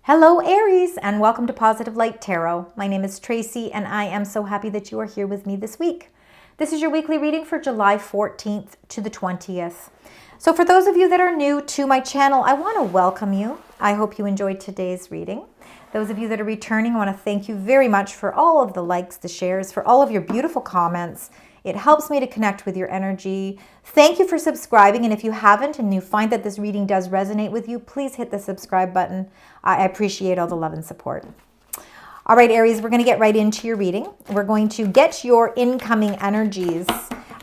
Hello Aries, and welcome to Positive Light Tarot. My name is Tracy and I am so happy that you are here with me this week. This is your weekly reading for July 14th to the 20th. So for those of you that are new to my channel, I want to welcome you. I hope you enjoyed today's reading. Those of you that are returning, I want to thank you very much for all of the likes, the shares, for all of your beautiful comments. It helps me to connect with your energy. Thank you for subscribing, and if you haven't and you find that this reading does resonate with you, please hit the subscribe button. I appreciate all the love and support. All right, Aries, we're going to get right into your reading. We're going to get your incoming energies.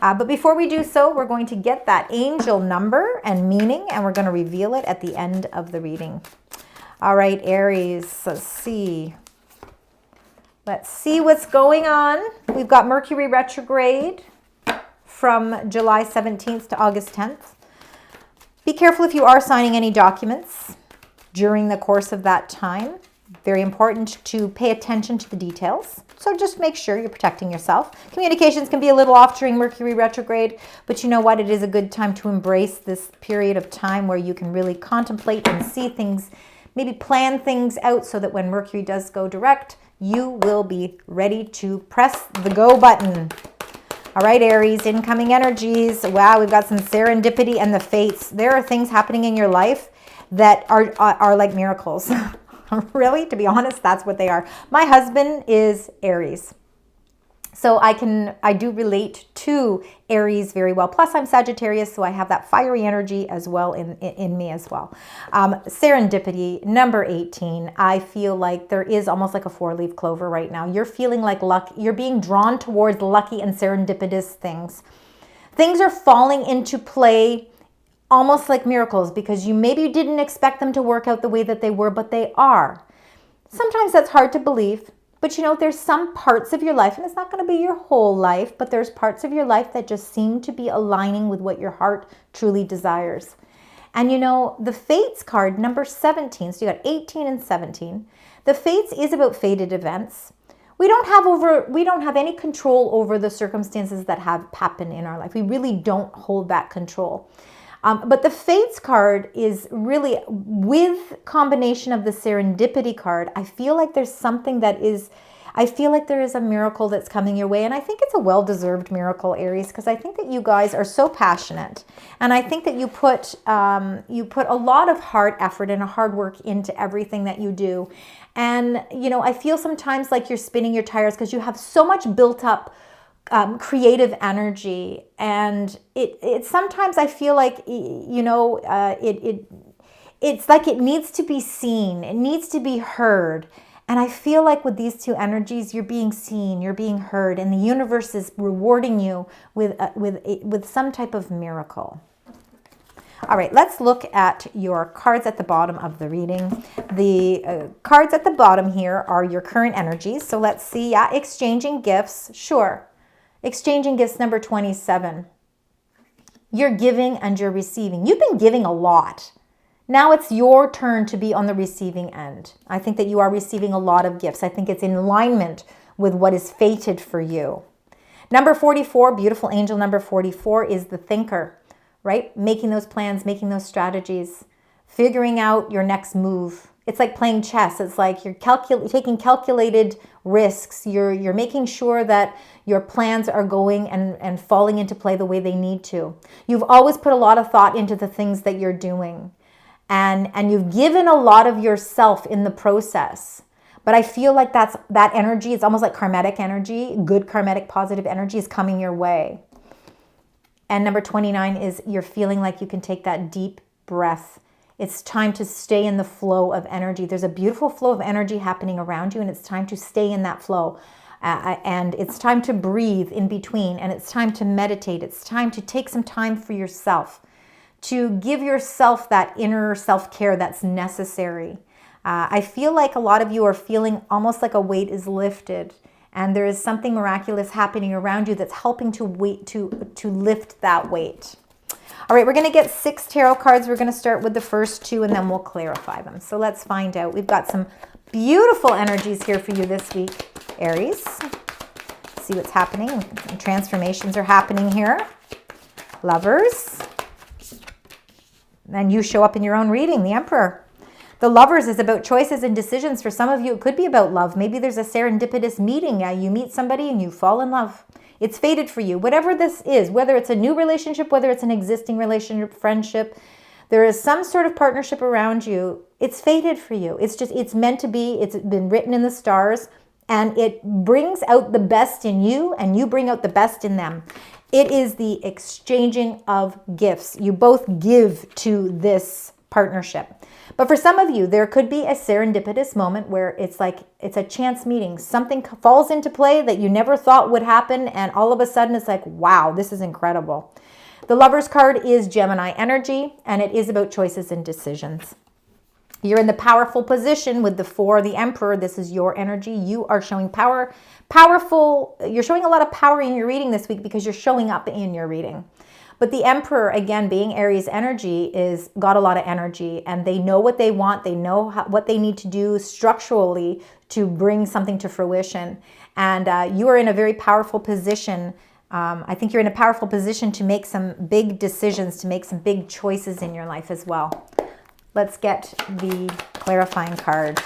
But before we do so, we're going to get that angel number and meaning, and we're going to reveal it at the end of the reading. All right, Aries, let's see. Let's see what's going on. We've got Mercury retrograde from July 17th to August 10th. Be careful if you are signing any documents during the course of that time. Very important to pay attention to the details. So just make sure you're protecting yourself. Communications can be a little off during Mercury retrograde, but you know what? It is a good time to embrace this period of time where you can really contemplate and see things, maybe plan things out so that when Mercury does go direct, you will be ready to press the go button. All right, Aries, incoming energies. Wow, we've got some serendipity and the fates. There are things happening in your life that are like miracles. Really, to be honest, that's what they are. My husband is Aries. So I do relate to Aries very well. Plus I'm Sagittarius, so I have that fiery energy as well in me as well. Serendipity, number 18. I feel like there is almost like a four-leaf clover right now. You're feeling like luck. You're being drawn towards lucky and serendipitous things. Things are falling into play almost like miracles because you maybe didn't expect them to work out the way that they were, but they are. Sometimes that's hard to believe. But you know, there's some parts of your life, and it's not going to be your whole life, but there's parts of your life that just seem to be aligning with what your heart truly desires. And you know, the Fates card, number 17, so you got 18 and 17. The Fates is about fated events. We don't have any control over the circumstances that have happened in our life. We really don't hold that control. But the Fates card is really, with combination of the Serendipity card, I feel like there's something I feel like there is a miracle that's coming your way. And I think it's a well-deserved miracle, Aries, because I think that you guys are so passionate. And I think that you put a lot of heart, effort, and hard work into everything that you do. And, you know, I feel sometimes like you're spinning your tires because you have so much built up creative energy, and it sometimes I feel like, you know, it's like it needs to be seen, it needs to be heard, and I feel like with these two energies, you're being seen, you're being heard, and the universe is rewarding you with some type of miracle. All right, let's look at your cards at the bottom of the reading. The cards at the bottom here are your current energies. So let's see. Yeah, exchanging gifts. Sure. Exchanging gifts, number 27. You're giving and you're receiving. You've been giving a lot. Now it's your turn to be on the receiving end. I think that you are receiving a lot of gifts. I think it's in alignment with what is fated for you. Number 44, beautiful angel number 44, is the thinker, right? Making those plans, making those strategies, figuring out your next move. It's like playing chess. It's like you're taking calculated risks. You're making sure that your plans are going and falling into play the way they need to. You've always put a lot of thought into the things that you're doing. And you've given a lot of yourself in the process. But I feel like that energy, it's almost like karmatic energy, good karmatic positive energy is coming your way. And number 29 is you're feeling like you can take that deep breath. It's time to stay in the flow of energy. There's a beautiful flow of energy happening around you, and it's time to stay in that flow. And it's time to breathe in between, and it's time to meditate. It's time to take some time for yourself, to give yourself that inner self-care that's necessary. I feel like a lot of you are feeling almost like a weight is lifted, and there is something miraculous happening around you that's helping to lift that weight. All right, we're going to get 6 tarot cards. We're going to start with the first 2, and then we'll clarify them. So let's find out. We've got some beautiful energies here for you this week, Aries. See what's happening. Some transformations are happening here. Lovers. Then you show up in your own reading, the Emperor. The Lovers is about choices and decisions. For some of you, it could be about love. Maybe there's a serendipitous meeting. You meet somebody and you fall in love. It's fated for you. Whatever this is, whether it's a new relationship, whether it's an existing relationship, friendship, there is some sort of partnership around you. It's fated for you. It's meant to be. It's been written in the stars, and it brings out the best in you, and you bring out the best in them. It is the exchanging of gifts. You both give to this partnership. But for some of you, there could be a serendipitous moment where it's like it's a chance meeting. Something falls into play that you never thought would happen, and all of a sudden it's like, wow, this is incredible. The Lovers card is Gemini energy, and it is about choices and decisions. You're in the powerful position with the 4, the Emperor. This is your energy. You are showing power, powerful. You're showing a lot of power in your reading this week because you're showing up in your reading. But the Emperor, again, being Aries energy, is got a lot of energy, and they know what they want. They know what they need to do structurally to bring something to fruition. And you are in a very powerful position. I think you're in a powerful position to make some big decisions, to make some big choices in your life as well. Let's get the clarifying card.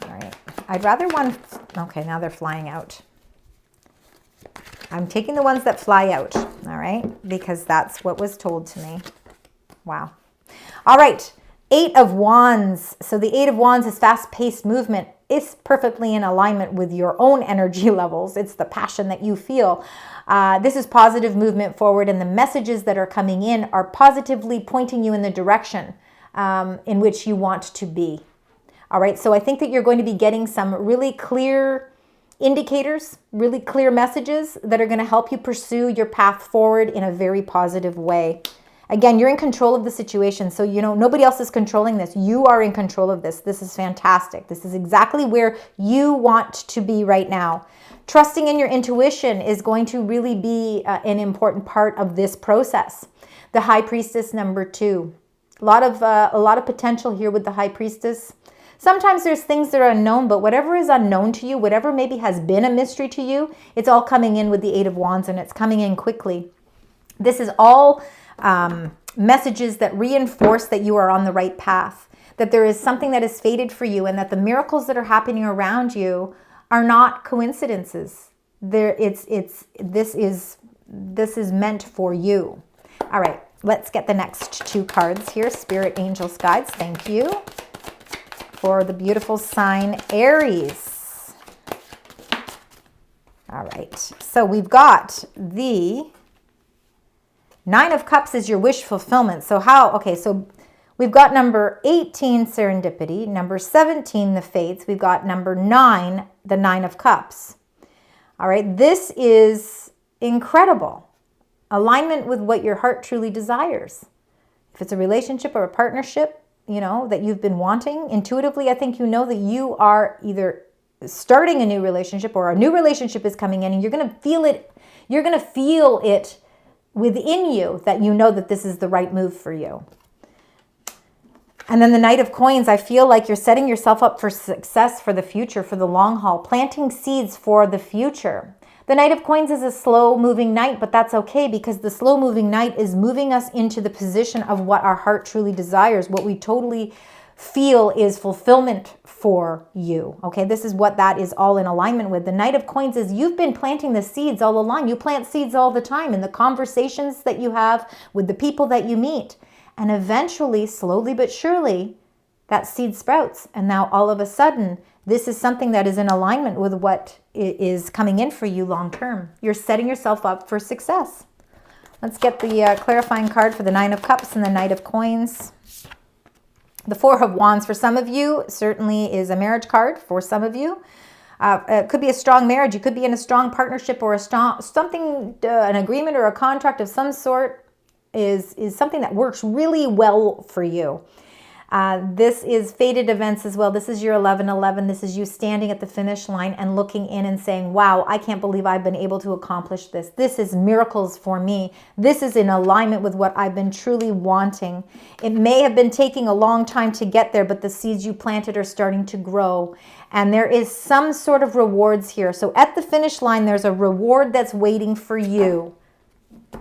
All right. I'd rather one. Okay, now they're flying out. I'm taking the ones that fly out, all right, because that's what was told to me. Wow. All right, 8 of Wands. So the 8 of Wands is fast-paced movement. It's perfectly in alignment with your own energy levels. It's the passion that you feel. This is positive movement forward, and the messages that are coming in are positively pointing you in the direction in which you want to be. All right, so I think that you're going to be getting some really clear indicators, really clear messages that are going to help you pursue your path forward in a very positive way. Again, you're in control of the situation. So, you know, nobody else is controlling this. You are in control of this. This is fantastic. This is exactly where you want to be right now. Trusting in your intuition is going to really be an important part of this process. The High Priestess number 2. A lot of potential here with the High Priestess. Sometimes there's things that are unknown, but whatever is unknown to you, whatever maybe has been a mystery to you, it's all coming in with the 8 of Wands, and it's coming in quickly. This is all messages that reinforce that you are on the right path, that there is something that is fated for you, and that the miracles that are happening around you are not coincidences. This is meant for you. All right, let's get the next 2 cards here. Spirit, Angels, Guides, thank you. For the beautiful sign Aries. All right, so we've got the 9 of Cups is your wish fulfillment. So so we've got number 18, serendipity, number 17, the fates. We've got number 9, the 9 of Cups. All right, this is incredible. Alignment with what your heart truly desires. If it's a relationship or a partnership, you know, that you've been wanting, intuitively, I think you know that you are either starting a new relationship or a new relationship is coming in, and you're going to feel it. You're going to feel it within you that you know that this is the right move for you. And then the Knight of Coins, I feel like you're setting yourself up for success for the future, for the long haul, planting seeds for the future. The Knight of Coins is a slow-moving knight, but that's okay because the slow-moving knight is moving us into the position of what our heart truly desires, what we totally feel is fulfillment for you. Okay, this is what that is all in alignment with. The Knight of Coins is you've been planting the seeds all along. You plant seeds all the time in the conversations that you have with the people that you meet. And eventually, slowly but surely, that seed sprouts. And now all of a sudden, this is something that is in alignment with what is coming in for you long term. You're setting yourself up for success. Let's get the clarifying card for the 9 of Cups and the Knight of Coins. The 4 of Wands for some of you certainly is a marriage card for some of you. It could be a strong marriage. You could be in a strong partnership or an agreement or a contract of some sort is something that works really well for you. This is fated events as well. This is your 11-11. This is you standing at the finish line and looking in and saying, wow, I can't believe I've been able to accomplish this. This is miracles for me. This is in alignment with what I've been truly wanting. It may have been taking a long time to get there, but the seeds you planted are starting to grow. And there is some sort of rewards here. So at the finish line, there's a reward that's waiting for you.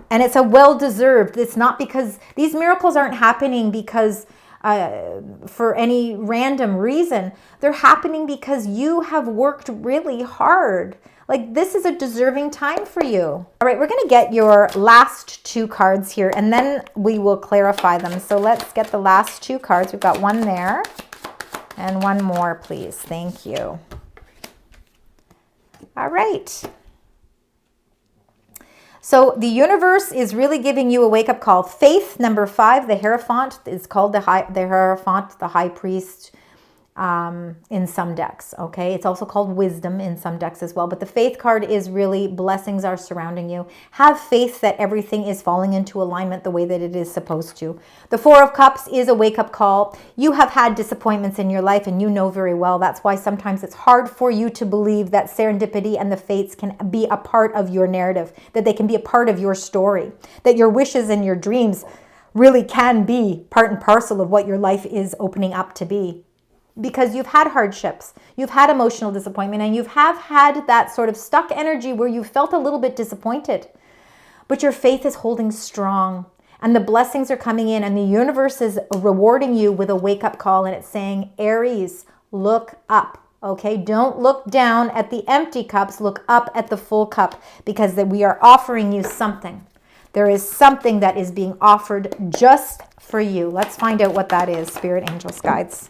And it's a well-deserved. It's not because these miracles aren't happening because for any random reason. They're happening because you have worked really hard. Like, this is a deserving time for you. All right, we're going to get your last 2 cards here, and then we will clarify them. So let's get the last 2 cards. We've got one there and one more, please. Thank you. All right. So the universe is really giving you a wake-up call. Faith, number 5, the Hierophant, is called the Hierophant, the High Priest, in some decks, okay? It's also called Wisdom in some decks as well. But the Faith card is really blessings are surrounding you. Have faith that everything is falling into alignment the way that it is supposed to. The 4 of Cups is a wake-up call. You have had disappointments in your life, and you know very well. That's why sometimes it's hard for you to believe that serendipity and the fates can be a part of your narrative, that they can be a part of your story, that your wishes and your dreams really can be part and parcel of what your life is opening up to be. Because you've had hardships, you've had emotional disappointment, and you have had that sort of stuck energy where you felt a little bit disappointed. But your faith is holding strong, and the blessings are coming in, and the universe is rewarding you with a wake-up call, and it's saying, Aries, look up, okay? Don't look down at the empty cups, look up at the full cup, because we are offering you something. There is something that is being offered just for you. Let's find out what that is, Spirit, Angels, Guides.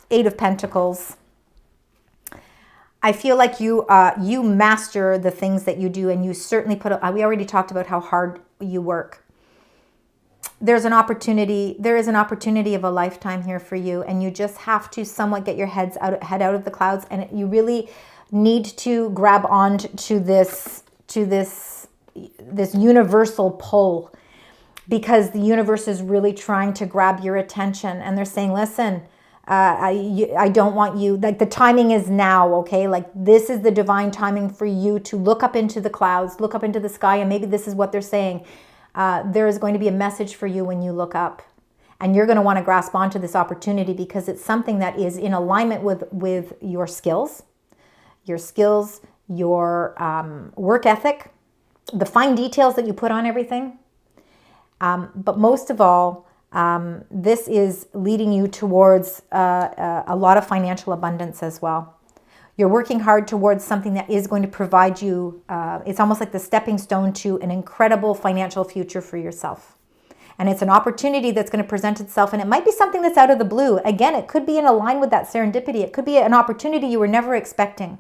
8 of Pentacles. I feel like you master the things that you do, and you certainly we already talked about how hard you work. There is an opportunity of a lifetime here for you, and you just have to somewhat get your head out of the clouds, and you really need to grab on to this universal pull, because the universe is really trying to grab your attention, and they're saying, listen, I don't want you, like, the timing is now, okay? Like, this is the divine timing for you to look up into the clouds, look up into the sky, and maybe this is what they're saying. There is going to be a message for you when you look up, and you're going to want to grasp onto this opportunity, because it's something that is in alignment with your skills, your work ethic, the fine details that you put on everything. But most of all, this is leading you towards a lot of financial abundance as well. You're working hard towards something that is going to provide you, it's almost like the stepping stone to an incredible financial future for yourself. And it's an opportunity that's going to present itself, and it might be something that's out of the blue. Again, it could be in line with that serendipity. It could be an opportunity you were never expecting.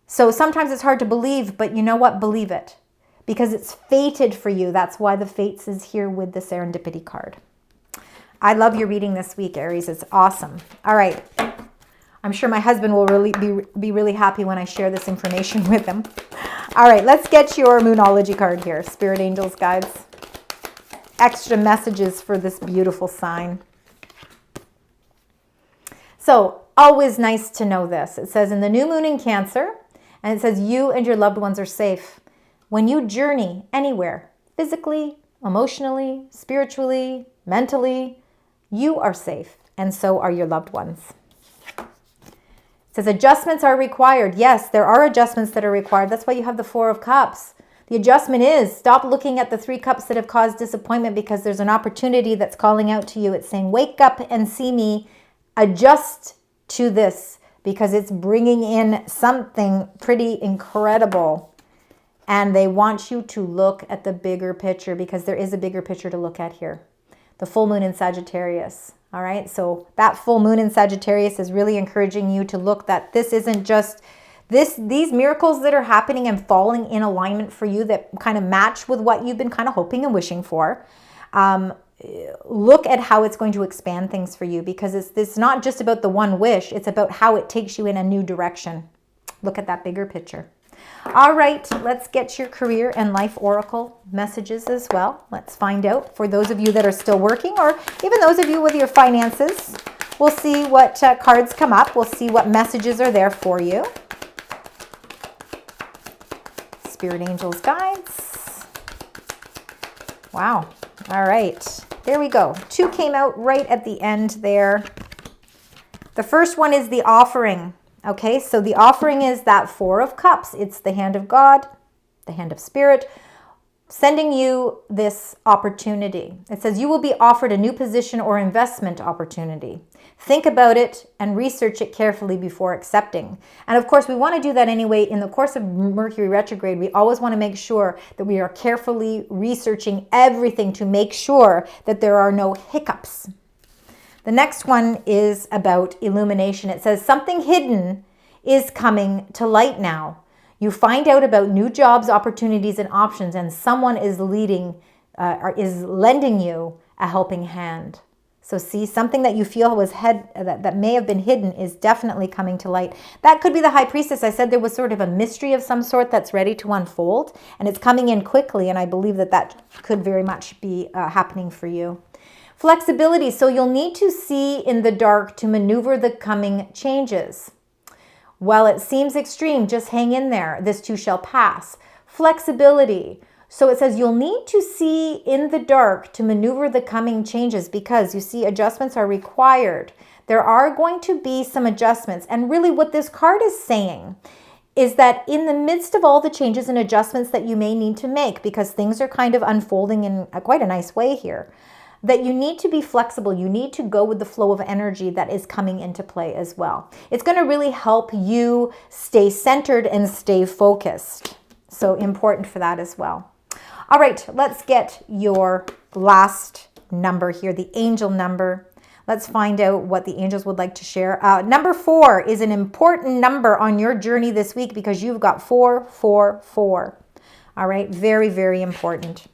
So sometimes it's hard to believe, but you know what? Believe it. Because it's fated for you. That's why the fates is here with the serendipity card. I love your reading this week, Aries. It's awesome. All right. I'm sure my husband will really be really happy when I share this information with him. All right, let's get your Moonology card here. Spirit, Angels, Guides. Extra messages for this beautiful sign. So, always nice to know this. It says, in the new moon in Cancer, and it says, you and your loved ones are safe. When you journey anywhere, physically, emotionally, spiritually, mentally, you are safe, and so are your loved ones. It says adjustments are required. Yes, there are adjustments that are required. That's why you have the 4 of Cups. The adjustment is stop looking at the 3 cups that have caused disappointment, because there's an opportunity that's calling out to you. It's saying, wake up and see me. Adjust to this, because it's bringing in something pretty incredible. And they want you to look at the bigger picture, because there is a bigger picture to look at here. The full moon in Sagittarius. All right. So that full moon in Sagittarius is really encouraging you to look that this isn't just these miracles that are happening and falling in alignment for you that kind of match with what you've been kind of hoping and wishing for. Look at how it's going to expand things for you, because it's not just about the one wish. It's about how it takes you in a new direction. Look at that bigger picture. All right, let's get your career and life oracle messages as well. Let's find out for those of you that are still working, or even those of you with your finances. We'll see what cards come up. We'll see what messages are there for you. Spirit, Angels, Guides. Wow. All right. There we go. 2 came out right at the end there. The first one is the offering. Okay, so the offering is that 4 of Cups. It's the hand of God, the hand of Spirit. sending you this opportunity. It says you will be offered a new position or investment opportunity. Think about it and research it carefully before accepting. And of course, we want to do that anyway. In the course of Mercury retrograde, we always want to make sure that we are carefully researching everything to make sure that there are no hiccups. The next one is about illumination. It says something hidden is coming to light now. You find out about new jobs, opportunities, and options, and someone is lending you a helping hand. So see, something that you feel that may have been hidden is definitely coming to light. That could be the High Priestess. I said there was sort of a mystery of some sort that's ready to unfold, and it's coming in quickly, and I believe that could very much be happening for you. Flexibility. So you'll need to see in the dark to maneuver the coming changes. While it seems extreme, just hang in there. This too shall pass. Flexibility. So it says you'll need to see in the dark to maneuver the coming changes because you see adjustments are required. There are going to be some adjustments. And really what this card is saying is that in the midst of all the changes and adjustments that you may need to make, because things are kind of unfolding in quite a nice way here, that you need to be flexible. You need to go with the flow of energy that is coming into play as well. It's going to really help you stay centered and stay focused. So important for that as well. All right, let's get your last number here, the angel number. Let's find out what the angels would like to share. Number 4 is an important number on your journey this week because you've got 444. All right, very, very important.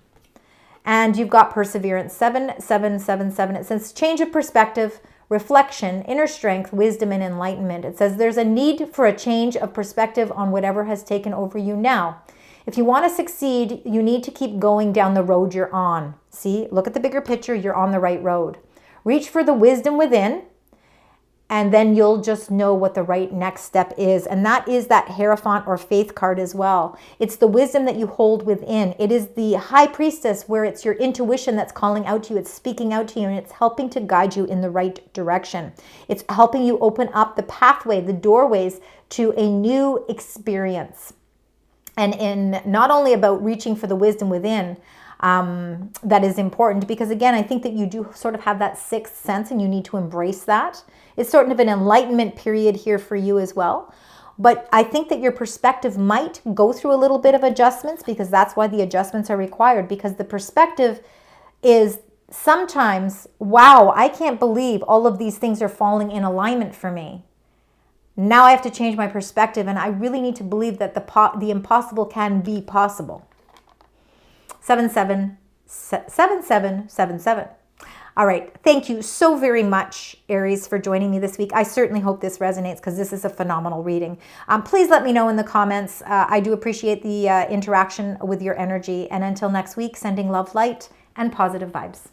And you've got perseverance, 7777. It says change of perspective, reflection, inner strength, wisdom, and enlightenment. It says there's a need for a change of perspective on whatever has taken over you now. If you want to succeed, you need to keep going down the road you're on. See, look at the bigger picture. You're on the right road. Reach for the wisdom within, and then you'll just know what the right next step is. And that is that Hierophant or Faith card as well. It's the wisdom that you hold within. It is the High Priestess where it's your intuition that's calling out to you. It's speaking out to you, and it's helping to guide you in the right direction. It's helping you open up the pathway, the doorways to a new experience. And in not only about reaching for the wisdom within, that is important because again, I think that you do sort of have that sixth sense and you need to embrace that. It's sort of an enlightenment period here for you as well. But I think that your perspective might go through a little bit of adjustments because that's why the adjustments are required, because the perspective is sometimes, wow, I can't believe all of these things are falling in alignment for me. Now I have to change my perspective and I really need to believe that the impossible can be possible. 777777. All right. Thank you so very much, Aries, for joining me this week. I certainly hope this resonates because this is a phenomenal reading. Please let me know in the comments. I do appreciate the interaction with your energy. And until next week, sending love, light, and positive vibes.